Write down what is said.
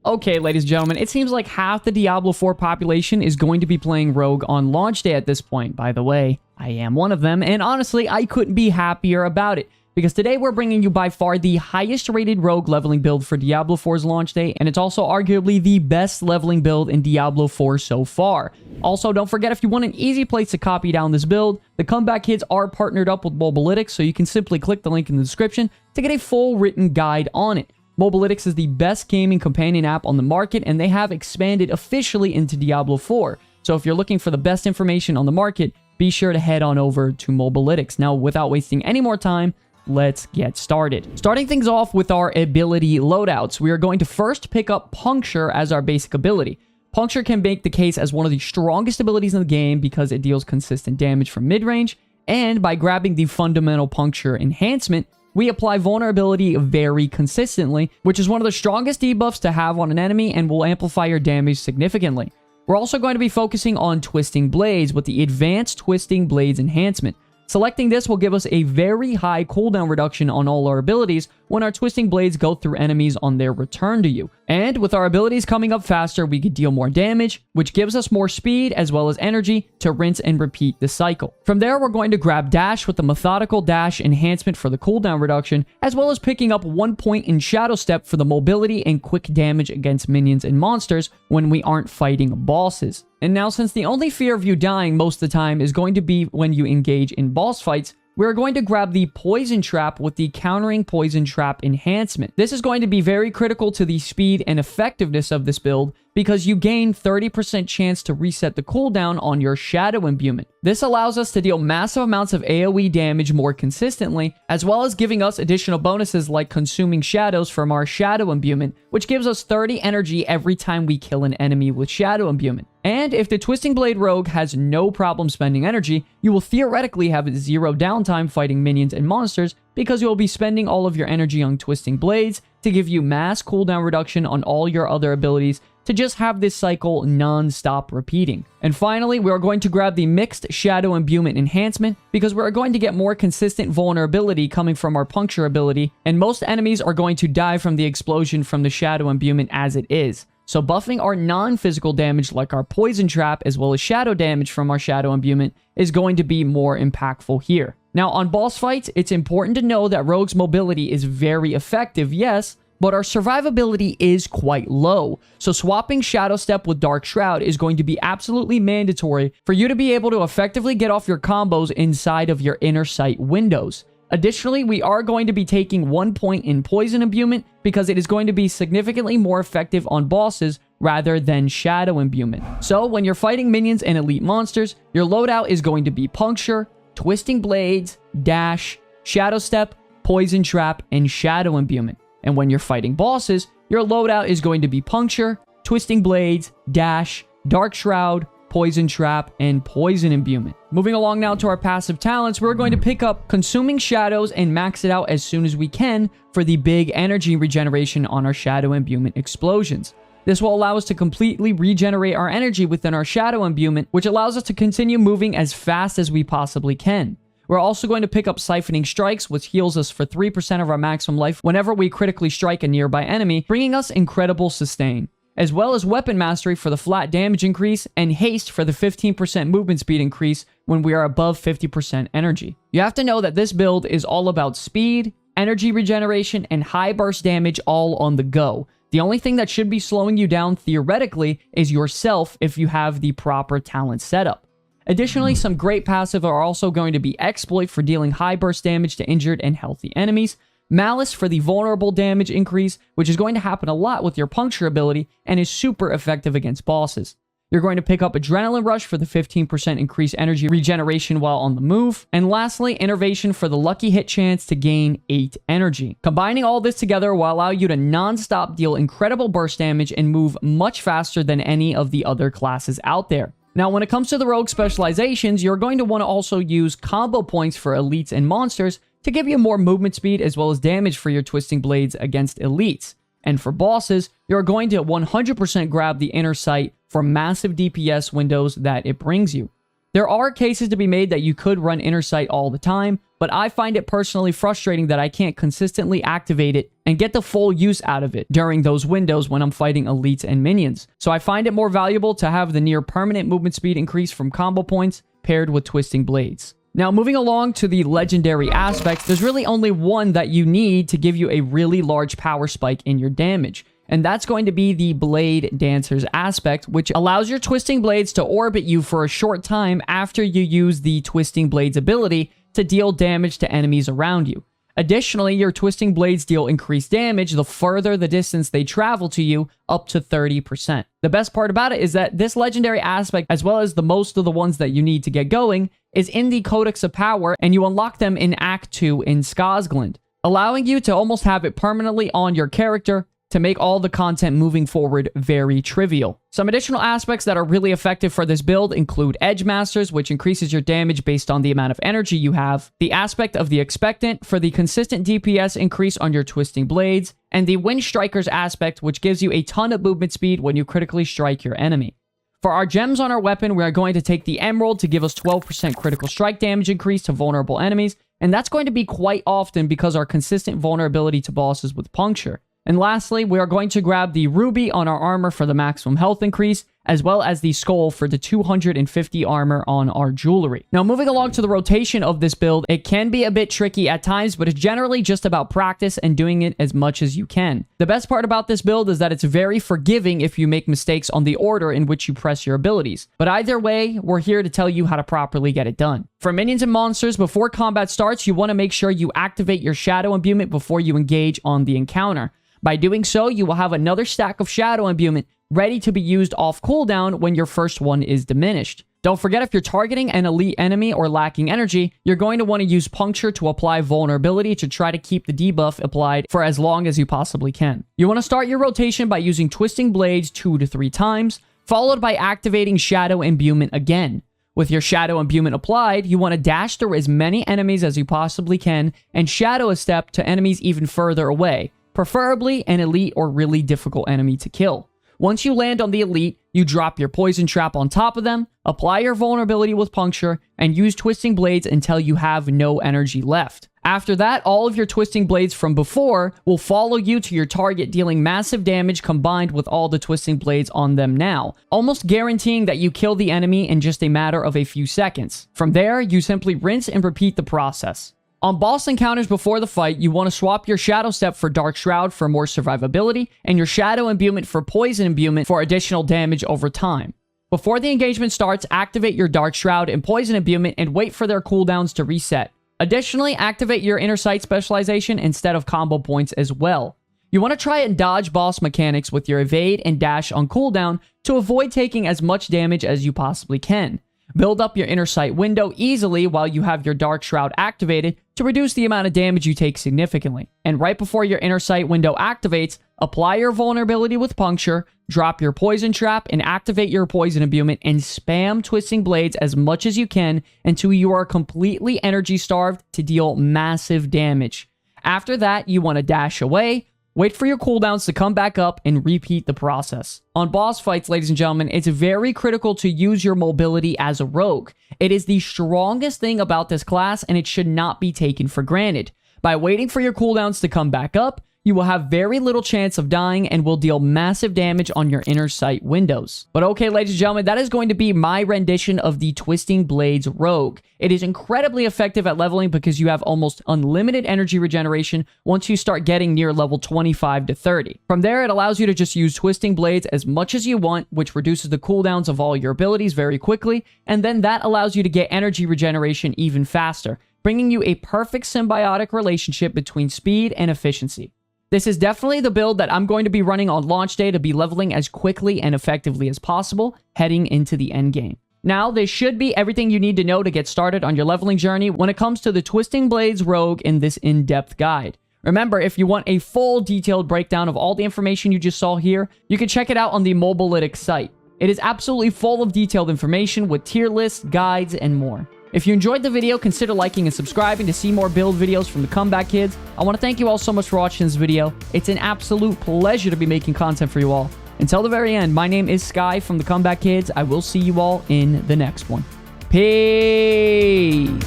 Okay, ladies and gentlemen, it seems like half the Diablo 4 population is going to be playing Rogue on launch day at this point. By the way, I am one of them, and honestly, I couldn't be happier about it. Because today we're bringing you by far the highest rated Rogue leveling build for Diablo 4's launch day, and it's also arguably the best leveling build in Diablo 4 so far. Also, don't forget, if you want an easy place to copy down this build, the Comeback Kids are partnered up with Mobalytics, so you can simply click the link in the description to get a full written guide on it. Mobalytics is the best gaming companion app on the market, and they have expanded officially into Diablo 4. So if you're looking for the best information on the market, be sure to head on over to Mobalytics. Now, without wasting any more time, let's get started. Starting things off with our ability loadouts, we are going to first pick up Puncture as our basic ability. Puncture can make the case as one of the strongest abilities in the game because it deals consistent damage from mid-range, and by grabbing the fundamental Puncture enhancement, we apply vulnerability very consistently, which is one of the strongest debuffs to have on an enemy and will amplify your damage significantly. We're also going to be focusing on Twisting Blades with the Advanced Twisting Blades enhancement. Selecting this will give us a very high cooldown reduction on all our abilities when our Twisting Blades go through enemies on their return to you. And with our abilities coming up faster, we could deal more damage, which gives us more speed as well as energy to rinse and repeat the cycle. From there, we're going to grab Dash with the Methodical Dash enhancement for the cooldown reduction, as well as picking up 1 point in Shadow Step for the mobility and quick damage against minions and monsters when we aren't fighting bosses. And now, since the only fear of you dying most of the time is going to be when you engage in boss fights, we're going to grab the Poison Trap with the Countering Poison Trap enhancement. This is going to be very critical to the speed and effectiveness of this build because you gain 30% chance to reset the cooldown on your Shadow Imbuement. This allows us to deal massive amounts of AoE damage more consistently, as well as giving us additional bonuses like Consuming Shadows from our Shadow Imbuement, which gives us 30 energy every time we kill an enemy with Shadow Imbuement. And if the Twisting Blade Rogue has no problem spending energy, you will theoretically have zero downtime fighting minions and monsters because you will be spending all of your energy on Twisting Blades to give you mass cooldown reduction on all your other abilities to just have this cycle non-stop repeating. And finally, we are going to grab the Mixed Shadow Imbuement enhancement because we're going to get more consistent vulnerability coming from our Puncture ability, and most enemies are going to die from the explosion from the Shadow Imbuement as it is. So buffing our non-physical damage like our Poison Trap as well as shadow damage from our Shadow Imbuement is going to be more impactful here. Now on boss fights, it's important to know that Rogue's mobility is very effective, yes, but our survivability is quite low. So swapping Shadow Step with Dark Shroud is going to be absolutely mandatory for you to be able to effectively get off your combos inside of your inner sight windows. Additionally, we are going to be taking 1 point in Poison Imbuement because it is going to be significantly more effective on bosses rather than Shadow Imbuement. So when you're fighting minions and elite monsters, your loadout is going to be Puncture, Twisting Blades, Dash, Shadow Step, Poison Trap, and Shadow Imbuement. And when you're fighting bosses, your loadout is going to be Puncture, Twisting Blades, Dash, Dark Shroud, Poison Trap, and Poison Imbuement. Moving along now to our passive talents, we're going to pick up Consuming Shadows and max it out as soon as we can for the big energy regeneration on our Shadow Imbuement explosions. This will allow us to completely regenerate our energy within our Shadow Imbuement, which allows us to continue moving as fast as we possibly can. We're also going to pick up Siphoning Strikes, which heals us for 3% of our maximum life whenever we critically strike a nearby enemy, bringing us incredible sustain, as well as Weapon Mastery for the flat damage increase and Haste for the 15% movement speed increase when we are above 50% energy. You have to know that this build is all about speed, energy regeneration, and high burst damage all on the go. The only thing that should be slowing you down theoretically is yourself if you have the proper talent setup. Additionally, some great passive are also going to be Exploit for dealing high burst damage to injured and healthy enemies, Malice for the vulnerable damage increase, which is going to happen a lot with your Puncture ability and is super effective against bosses. You're going to pick up Adrenaline Rush for the 15% increased energy regeneration while on the move. And lastly, Innervation for the lucky hit chance to gain 8 energy. Combining all this together will allow you to non-stop deal incredible burst damage and move much faster than any of the other classes out there. Now, when it comes to the rogue specializations, you're going to want to also use combo points for elites and monsters to give you more movement speed as well as damage for your Twisting Blades against elites. And for bosses, you're going to 100% grab the Inner Sight for massive DPS windows that it brings you. There are cases to be made that you could run Inner Sight all the time, but I find it personally frustrating that I can't consistently activate it and get the full use out of it during those windows when I'm fighting elites and minions. So I find it more valuable to have the near permanent movement speed increase from combo points paired with Twisting Blades. Now, moving along to the legendary aspects, there's really only one that you need to give you a really large power spike in your damage. And that's going to be the Blade Dancer's aspect, which allows your Twisting Blades to orbit you for a short time after you use the Twisting Blades ability to deal damage to enemies around you. Additionally, your Twisting Blades deal increased damage the further the distance they travel to you, up to 30%. The best part about it is that this legendary aspect, as well as the most of the ones that you need to get going, is in the Codex of Power, and you unlock them in Act 2 in Skazgland, allowing you to almost have it permanently on your character to make all the content moving forward very trivial. Some additional aspects that are really effective for this build include Edge Masters, which increases your damage based on the amount of energy you have, the aspect of the Expectant for the consistent DPS increase on your Twisting Blades, and the Wind Strikers aspect, which gives you a ton of movement speed when you critically strike your enemy. For our gems on our weapon, we are going to take the Emerald to give us 12% critical strike damage increase to vulnerable enemies, and that's going to be quite often because our consistent vulnerability to bosses with Puncture. And lastly, we are going to grab the Ruby on our armor for the maximum health increase, as well as the Skull for the 250 armor on our jewelry. Now, moving along to the rotation of this build, it can be a bit tricky at times, but it's generally just about practice and doing it as much as you can. The best part about this build is that it's very forgiving if you make mistakes on the order in which you press your abilities. But either way, we're here to tell you how to properly get it done. For minions and monsters, before combat starts, you want to make sure you activate your Shadow Imbuement before you engage on the encounter. By doing so, you will have another stack of Shadow Imbuement ready to be used off cooldown when your first one is diminished. Don't forget, if you're targeting an elite enemy or lacking energy, you're going to want to use Puncture to apply vulnerability to try to keep the debuff applied for as long as you possibly can. You want to start your rotation by using Twisting Blades 2 to 3 times, followed by activating Shadow Imbuement again. With your Shadow Imbuement applied, you want to dash through as many enemies as you possibly can and Shadow a step to enemies even further away, preferably an elite or really difficult enemy to kill. Once you land on the elite, you drop your Poison Trap on top of them, apply your vulnerability with Puncture, and use Twisting Blades until you have no energy left. After that, all of your Twisting Blades from before will follow you to your target, dealing massive damage combined with all the Twisting Blades on them now, almost guaranteeing that you kill the enemy in just a matter of a few seconds. From there, you simply rinse and repeat the process. On boss encounters before the fight, you want to swap your Shadow Step for Dark Shroud for more survivability, and your Shadow Imbuement for Poison Imbuement for additional damage over time. Before the engagement starts, activate your Dark Shroud and Poison Imbuement and wait for their cooldowns to reset. Additionally, activate your Inner Sight specialization instead of combo points as well. You want to try and dodge boss mechanics with your Evade and Dash on cooldown to avoid taking as much damage as you possibly can. Build up your Inner Sight window easily while you have your Dark Shroud activated to reduce the amount of damage you take significantly. And right before your Inner Sight window activates, apply your vulnerability with Puncture, drop your Poison Trap, and activate your Poison Imbuement and spam Twisting Blades as much as you can until you are completely energy starved to deal massive damage. After that, you want to dash away, wait for your cooldowns to come back up, and repeat the process. On boss fights, ladies and gentlemen, it's very critical to use your mobility as a rogue. It is the strongest thing about this class, and it should not be taken for granted. By waiting for your cooldowns to come back up, you will have very little chance of dying and will deal massive damage on your Inner Sight windows. But okay, ladies and gentlemen, that is going to be my rendition of the Twisting Blades Rogue. It is incredibly effective at leveling because you have almost unlimited energy regeneration once you start getting near level 25 to 30. From there, it allows you to just use Twisting Blades as much as you want, which reduces the cooldowns of all your abilities very quickly, and then that allows you to get energy regeneration even faster, bringing you a perfect symbiotic relationship between speed and efficiency. This is definitely the build that I'm going to be running on launch day to be leveling as quickly and effectively as possible heading into the end game. Now, this should be everything you need to know to get started on your leveling journey when it comes to the Twisting Blades Rogue in this in-depth guide. Remember, if you want a full detailed breakdown of all the information you just saw here, you can check it out on the Mobalytics site. It is absolutely full of detailed information with tier lists, guides, and more. If you enjoyed the video, consider liking and subscribing to see more build videos from the Comeback Kids. I want to thank you all so much for watching this video. It's an absolute pleasure to be making content for you all. Until the very end, my name is Sky from the Comeback Kids. I will see you all in the next one. Peace.